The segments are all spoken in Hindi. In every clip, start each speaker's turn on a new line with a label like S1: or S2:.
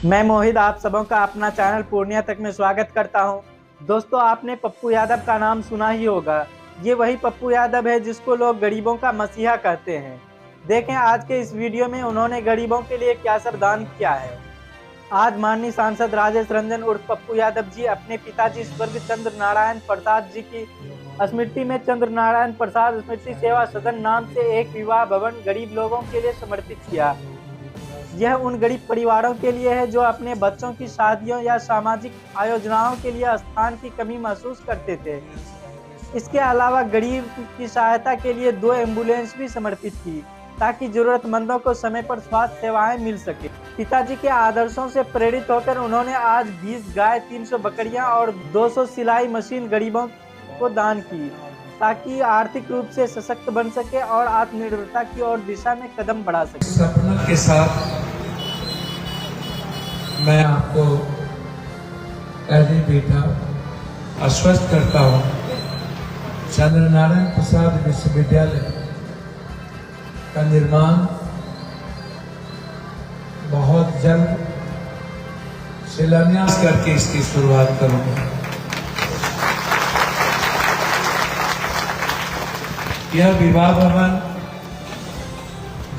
S1: मैं मोहित आप सबों का अपना चैनल पूर्णिया तक में स्वागत करता हूं। दोस्तों, आपने पप्पू यादव का नाम सुना ही होगा। ये वही पप्पू यादव है जिसको लोग गरीबों का मसीहा कहते हैं। देखें आज के इस वीडियो में उन्होंने गरीबों के लिए क्या सब दान किया है। आज माननीय सांसद राजेश रंजन उर्फ पप्पू यादव जी अपने पिताजी स्वर्गीय चंद्र नारायण प्रसाद जी की स्मृति में चंद्र नारायण प्रसाद स्मृति सेवा सदन नाम से एक विवाह भवन गरीब लोगों के लिए समर्पित किया। यह उन गरीब परिवारों के लिए है जो अपने बच्चों की शादियों या सामाजिक आयोजनाओं के लिए स्थान की कमी महसूस करते थे। इसके अलावा गरीब की सहायता के लिए 2 एम्बुलेंस भी समर्पित की ताकि जरूरतमंदों को समय पर स्वास्थ्य सेवाएं मिल सके। पिताजी के आदर्शों से प्रेरित होकर उन्होंने आज 20 गाय, 300 बकरियां और 200 सिलाई मशीन गरीबों को दान की ताकि आर्थिक रूप से सशक्त बन सके और आत्मनिर्भरता की ओर दिशा में कदम बढ़ा सके।
S2: सपना के साथ मैं आपको पहले बेटा आश्वस्त करता हूँ, चंद्र नारायण प्रसाद विश्वविद्यालय का निर्माण बहुत जल्द शिलान्यास करके इसकी शुरुआत करूंगा। यह विवाह भवन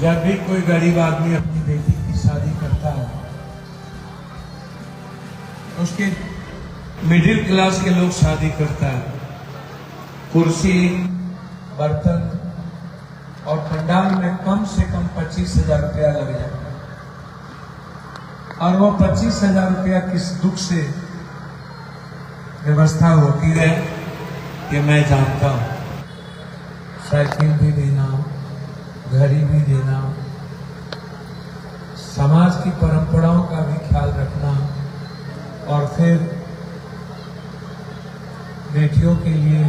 S2: जब भी कोई गरीब आदमी अपनी बेटी की शादी करता है, उसके मिडिल क्लास के लोग शादी करता है, कुर्सी, बर्तन और पंडाल में कम से कम 25,000 रुपया लग जाता है। और वो 25,000 रुपया किस दुख से व्यवस्था होती है ये मैं जानता हूं। साइकिल भी देना, घड़ी भी देना, समाज की परंपराओं का भी ख्याल रखना और फिर बेटियों के लिए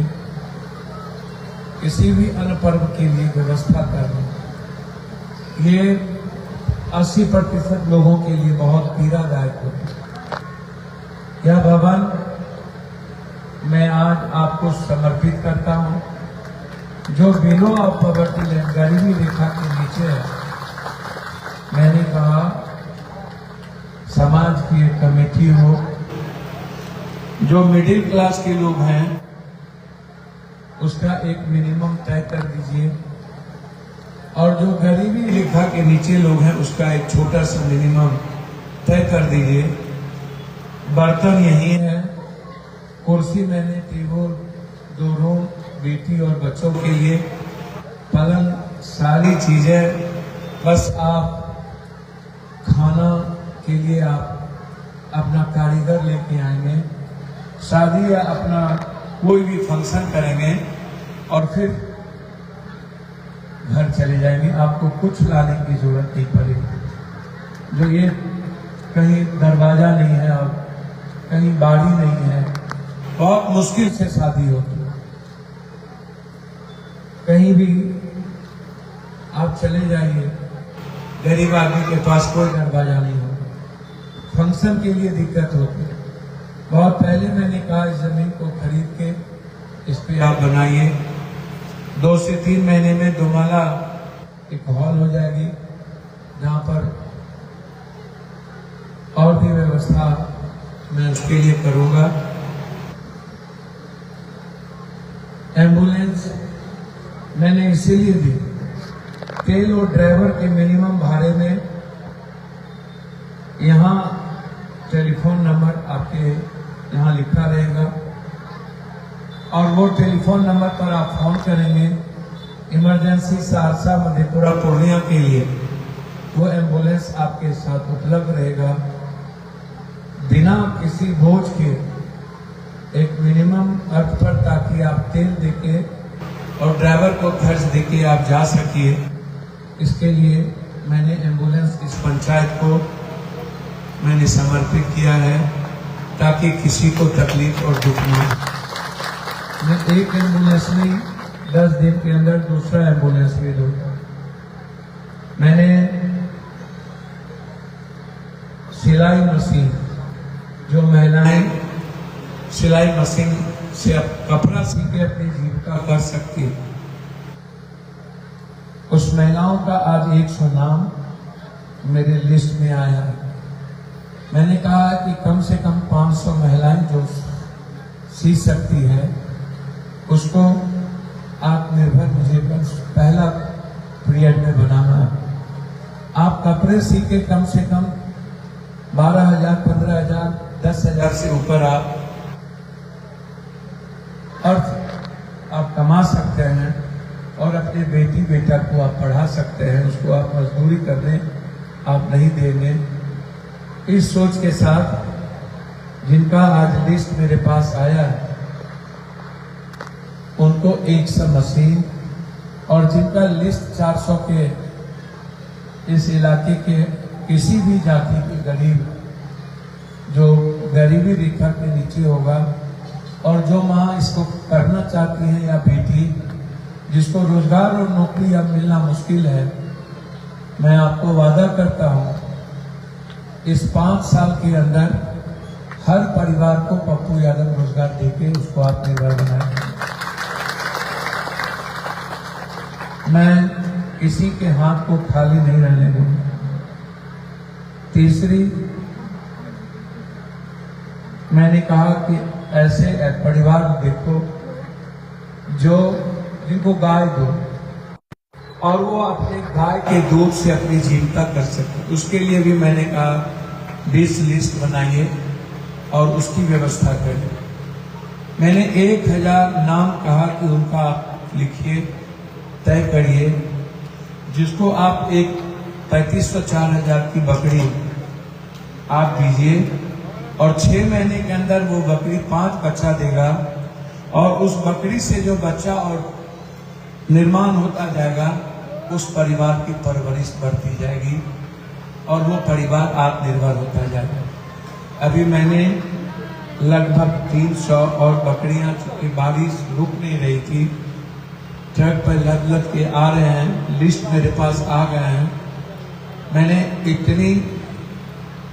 S2: किसी भी अन्य पर्व के लिए व्यवस्था करना, ये 80% लोगों के लिए बहुत पीड़ादायक होती है। यह भवन मैं आज आपको समर्पित करता हूं, जो बिलो ऑफ पॉवर्टी लाइन, गरीबी रेखा के नीचे है। मैंने कहा समाज की एक कमेटी हो, जो मिडिल क्लास के लोग हैं उसका एक मिनिमम तय कर दीजिए, और जो गरीबी रेखा के नीचे लोग हैं उसका एक छोटा सा मिनिमम तय कर दीजिए। बर्तन यही है, कुर्सी मैंने, टेबल, 2 रूम बेटी और बच्चों के लिए, पलंग, सारी चीजें, बस आप खाना के लिए आप अपना कारीगर लेके आएंगे, शादी या अपना कोई भी फंक्शन करेंगे और फिर घर चले जाएंगे। आपको कुछ लाने की जरूरत नहीं पड़ेगी। जो ये कहीं दरवाजा नहीं है और कहीं बाड़ी नहीं है, बहुत मुश्किल से शादी होती है। कहीं भी आप चले जाइए, गरीब आदमी के पास कोई दरवाजा नहीं होता, फंक्शन के लिए दिक्कत होती है। बहुत पहले मैंने कहा इस जमीन को खरीद के इस पे आप बनाइए, 2 से 3 महीने में 2 माला एक हॉल हो जाएगी, जहां पर और भी व्यवस्था मैं उसके लिए करूंगा। एम्बुलेंस मैंने इसीलिए दी, तेल और ड्राइवर के मिनिमम भाड़े में यहाँ टेलीफोन नंबर आपके यहाँ लिखा रहेगा, और वो टेलीफोन नंबर पर आप फोन करेंगे इमरजेंसी सहरसा, मधेपुरा, पूर्णिया के लिए, वो एम्बुलेंस आपके साथ उपलब्ध रहेगा बिना किसी बोझ के, एक मिनिमम अर्थ पर, ताकि आप तेल देके और ड्राइवर को खर्च देके आप जा सकिए। इसके लिए मैंने एम्बुलेंस इस पंचायत को मैंने समर्पित किया है ताकि किसी को तकलीफ और दुख न हो। मैं एक एम्बुलेंस नहीं, 10 दिन के अंदर दूसरा एम्बुलेंस भी दूंगा। मैंने सिलाई मशीन, जो महिलाएं सिलाई मशीन से कपड़ा सी के अपनी जीविका कर सकती है, उस महिलाओं का आज 100 नाम मेरे लिस्ट में आया है। मैंने कहा कि कम से कम 500 महिलाएं जो सी सकती है उसको आत्मनिर्भर मुझे बस पहला पीरियड में बनाना है। आप कपड़े सी के कम से कम 12,000, 15,000, 10,000 से ऊपर आप कमा सकते हैं और अपने बेटी बेटा को आप पढ़ा सकते हैं। उसको आप मजदूरी करने आप नहीं देंगे। इस सोच के साथ जिनका आज लिस्ट मेरे पास आया है उनको 100 मशीन, और जिनका लिस्ट 400 के इस इलाके के किसी भी जाति के गरीब जो गरीबी रेखा के नीचे होगा और जो माँ इसको करना चाहती है या बेटी जिसको रोजगार और नौकरी अब मिलना मुश्किल है, मैं आपको वादा करता हूँ इस 5 साल के अंदर हर परिवार को पप्पू यादव रोजगार देके उसको आत्मनिर्भर बनाएंगे। मैं किसी के हाथ को खाली नहीं रहने दूंगा। तीसरी, मैंने कहा कि ऐसे परिवार देखो जिनको गाय दो और वो अपने गाय के दूध से अपनी जीविका कर सके। उसके लिए भी मैंने कहा 20 लिस्ट बनाइए और उसकी व्यवस्था करें। मैंने 1000 नाम कहा कि उनका आप लिखिए, तय करिए, जिसको आप एक 3500 4000 की बकरी आप दीजिए और 6 महीने के अंदर वो बकरी 5 बच्चा देगा और उस बकरी से जो बच्चा और निर्माण होता जाएगा उस परिवार की परवरिश बढ़ती जाएगी और वो परिवार आत्मनिर्भर होता जाएगा। अभी मैंने लगभग 300 और बकरियां, चूंकि बारिश रुक नहीं रही थी, ट्रक पर लद के आ रहे हैं, लिस्ट मेरे पास आ गए हैं। मैंने इतनी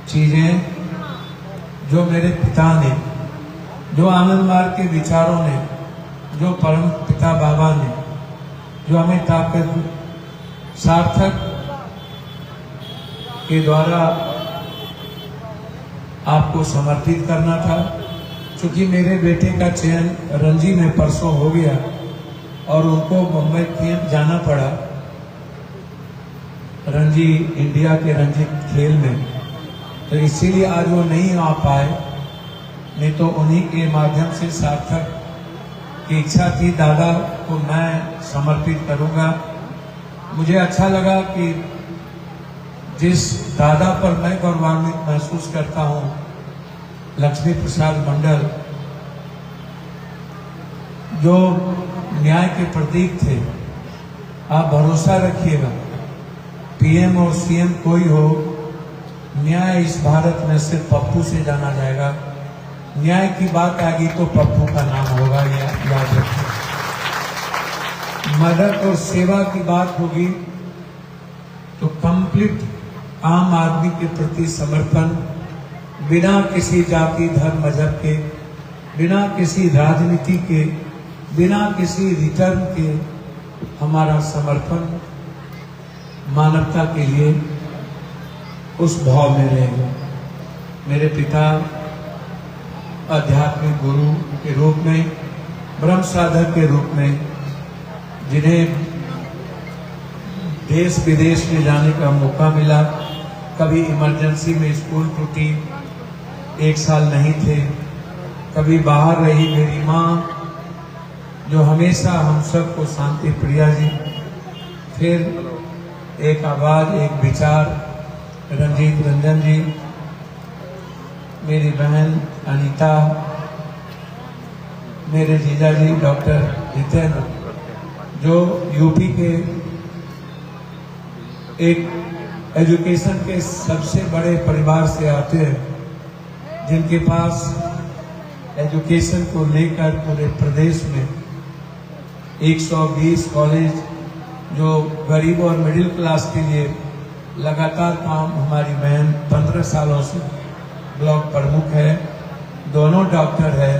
S2: चीजें जो मेरे पिता ने, जो आनंदमार्ग के विचारों ने, जो परम पिता बाबा ने, जो हमें ताकत सार्थक के द्वारा आपको समर्पित करना था। क्योंकि मेरे बेटे का चयन रणजी में परसों हो गया और उनको मुंबई कैंप जाना पड़ा रणजी इंडिया के रणजी खेल में, तो इसीलिए आज वो नहीं आ पाए। नहीं तो उन्हीं के माध्यम से सार्थक की इच्छा थी दादा को मैं समर्पित करूंगा। मुझे अच्छा लगा कि जिस दादा पर मैं गौरवान्वित महसूस करता हूं, लक्ष्मी प्रसाद मंडल, जो न्याय के प्रतीक थे। आप भरोसा रखिएगा, पीएम और सीएम कोई हो, न्याय इस भारत में सिर्फ पप्पू से जाना जाएगा। न्याय की बात आएगी तो पप्पू का नाम होगा, याद रखिए। मदद और सेवा की बात होगी तो कंप्लीट आम आदमी के प्रति समर्पण, बिना किसी जाति धर्म मजहब के, बिना किसी राजनीति के, बिना किसी रिटर्न के, हमारा समर्पण मानवता के लिए उस भाव में रहेगा। मेरे पिता आध्यात्मिक गुरु के रूप में, ब्रह्म साधक के रूप में, जिन्हें देश विदेश में जाने का मौका मिला, कभी इमरजेंसी में स्कूल टूटी, 1 साल नहीं थे, कभी बाहर रही मेरी माँ जो हमेशा हम सबको शांति प्रिया जी, फिर एक आवाज, एक विचार रंजीत रंजन जी, मेरी बहन अनीता, मेरे जीजा जी डॉक्टर जितेंद्र, जो यूपी के एक एजुकेशन के सबसे बड़े परिवार से आते हैं, जिनके पास एजुकेशन को लेकर पूरे प्रदेश में 120 कॉलेज, जो गरीब और मिडिल क्लास के लिए लगातार काम हमारी बहन 15 सालों से ब्लॉक प्रमुख है, दोनों डॉक्टर है,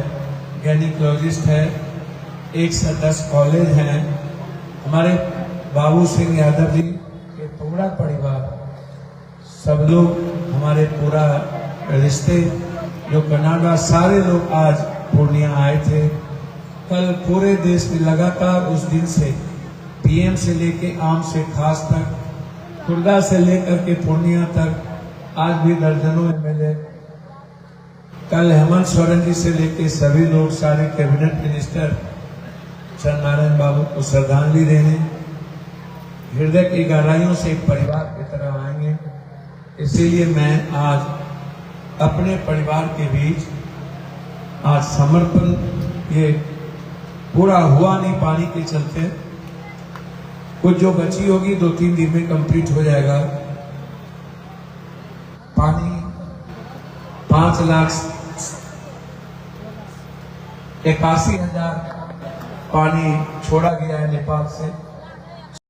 S2: गायनिकोलॉजिस्ट है, 110 कॉलेज हैं। हमारे बाबू सिंह यादव जी के पूरा परिवार, सब लोग हमारे पूरा रिश्ते जो कनाडा, सारे लोग आज पूर्णिया आए थे। कल पूरे देश में लगातार उस दिन से पीएम से लेके आम से खास तक, खुर्दा से लेकर के पूर्णिया तक आज भी दर्जनों एमएलए, कल हेमंत सोरेन जी से लेके सभी लोग, सारे कैबिनेट मिनिस्टर चंद्रनारायण बाबू को श्रद्धांजलि देने हृदय की गहराइयों से एक परिवार की तरह आएंगे। इसीलिए मैं आज अपने परिवार के बीच आज समर्पण, ये पूरा हुआ नहीं पानी के चलते, कुछ जो बची होगी 2-3 दिन में कंप्लीट हो जाएगा। पानी 5,81,000 पानी छोड़ा गया है नेपाल से।